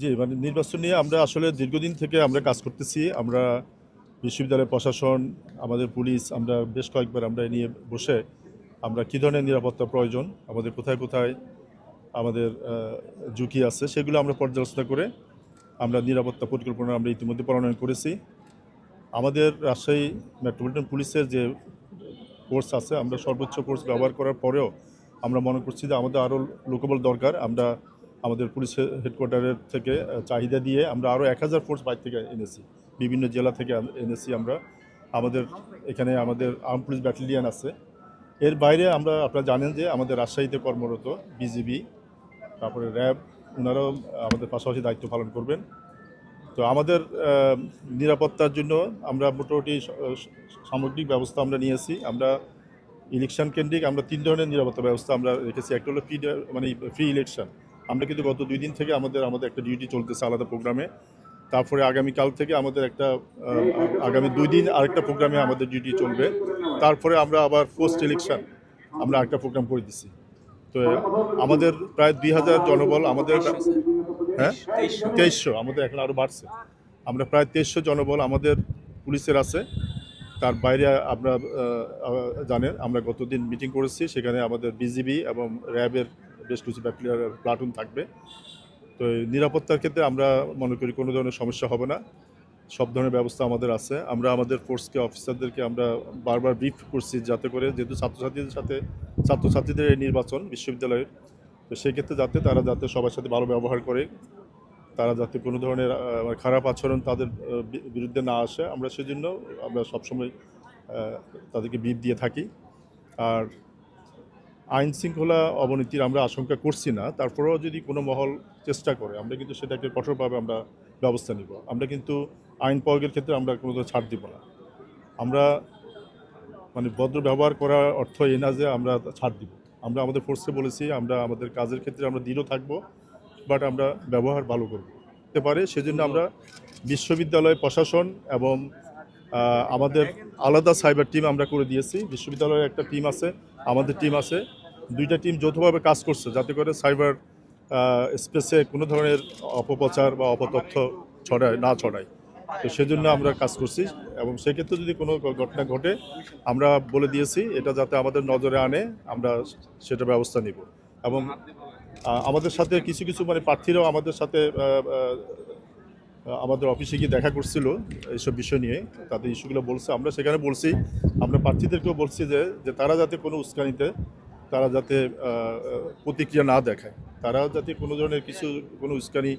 জি, মানে নির্বাচন নিয়ে আমরা আসলে দীর্ঘদিন থেকে আমরা কাজ করতেছি। আমরা বিশ্ববিদ্যালয় প্রশাসন, আমাদের পুলিশ, আমরা বেশ কয়েকবার আমরা এ নিয়ে বসে আমরা কী ধরনের নিরাপত্তা প্রয়োজন, আমাদের কোথায় কোথায় আমাদের ঝুঁকি আছে সেগুলো আমরা পর্যালোচনা করে আমরা নিরাপত্তা পরিকল্পনা আমরা ইতিমধ্যে প্রণয়ন করেছি। আমাদের রাজশাহী মেট্রোপলিটন পুলিশের যে ফোর্স আছে, আমরা সর্বোচ্চ ফোর্স ব্যবহার করার পরেও আমরা মনে করছি যে আমাদের আরও লোকবল দরকার। আমরা আমাদের পুলিশ হেডকোয়ার্টারের থেকে চাহিদা দিয়ে আমরা আরও 1000 ফোর্স বাইরে থেকে এনেছি, বিভিন্ন জেলা থেকে এনেছি আমরা। আমাদের এখানে আমাদের আর্ম পুলিশ ব্যাটালিয়ান আছে। এর বাইরে আমরা, আপনারা জানেন যে আমাদের রাজশাহীতে কর্মরত বিজিবি, তারপরে র্যাব, ওনারাও আমাদের পাশাপাশি দায়িত্ব পালন করবেন। তো আমাদের নিরাপত্তার জন্য আমরা মোটামুটি সামগ্রিক ব্যবস্থা আমরা নিয়েছি। আমরা ইলেকশন কেন্দ্রিক আমরা 3 ধরনের নিরাপত্তা ব্যবস্থা আমরা রেখেছি। একটা হলো মানে ফ্রি ইলেকশন। আমরা কিন্তু গত 2 দিন থেকে আমাদের একটা ডিউটি চলতেছে আলাদা প্রোগ্রামে। তারপরে আগামীকাল থেকে আমাদের একটা আগামী 2 দিন আরেকটা প্রোগ্রামে আমাদের ডিউটি চলবে। তারপরে আমরা আবার পোস্ট ইলেকশন আমরা একটা প্রোগ্রাম করে দিছি। তো আমাদের প্রায় 2000 জনবল আমাদের, হ্যাঁ 2300, আমাদের এখন আরও বাড়ছে। আমরা প্রায় 2300 জনবল আমাদের পুলিশের আছে। তার বাইরে আমরা জানেন আমরা গতদিন মিটিং করেছি, সেখানে আমাদের বিজিবি এবং র্যাবের বেশ কিছু প্লাটুন থাকবে। তো এই নিরাপত্তার ক্ষেত্রে আমরা মনে করি কোনো ধরনের সমস্যা হবে না। সব ধরনের ব্যবস্থা আমাদের আছে। আমরা আমাদের ফোর্সকে, অফিসারদেরকে আমরা বারবার ব্রিফ করছি, যাতে করে, যেহেতু ছাত্রছাত্রীদের এই নির্বাচন বিশ্ববিদ্যালয়ের, তো সেই ক্ষেত্রে তারা যাতে সবার সাথে ভালো ব্যবহার করে, তারা যাতে কোনো ধরনের খারাপ আচরণ তাদের বিরুদ্ধে না আসে, আমরা সেজন্য আমরা সবসময় তাদেরকে ব্রিফ দিয়ে থাকি। আর আইন শৃঙ্খলা অবনতির আমরা আশঙ্কা করছি না। তারপরেও যদি কোনো মহল চেষ্টা করে, আমরা কিন্তু সেটাকে কঠোরভাবে আমরা ব্যবস্থা নিব। আমরা কিন্তু আইন প্রয়োগের ক্ষেত্রে আমরা কোনো ছাড় দিব না। আমরা মানে ভদ্র ব্যবহার করার অর্থ এই না যে আমরা ছাড় দিব। আমরা আমাদের ফোর্সকে বলেছি আমরা আমাদের কাজের ক্ষেত্রে আমরা দৃঢ় থাকবো, বাট আমরা ব্যবহার ভালো করব হতে পারে। সেজন্য আমরা বিশ্ববিদ্যালয় প্রশাসন এবং আমাদের আলাদা সাইবার টিম আমরা করে দিয়েছি। বিশ্ববিদ্যালয়ের একটা টিম আছে, আমাদের টিম আছে, 2টা টিম যৌথভাবে কাজ করছে যাতে করে সাইবার স্পেসে কোনো ধরনের অপপ্রচার বা অপতথ্য ছড়ায়। তো সেজন্য আমরা কাজ করছি এবং সেক্ষেত্রে যদি কোনো ঘটনা ঘটে আমরা বলে দিয়েছি এটা যাতে আমাদের নজরে আনে, আমরা সেটা ব্যবস্থা নিব। এবং আমাদের সাথে কিছু কিছু মানে প্রার্থীরাও আমাদের সাথে আমাদের অফিসে গিয়ে দেখা করছিল এইসব বিষয় নিয়ে, তাদের ইস্যুগুলো বলছে। আমরা সেখানে বলছি, আমরা প্রার্থীদেরকেও বলছি যে তারা যাতে কোনো উস্কানিতে তারা যাতে প্রতিক্রিয়া না দেখায়, তারা যাতে কোনো ধরনের কোনো উস্কানি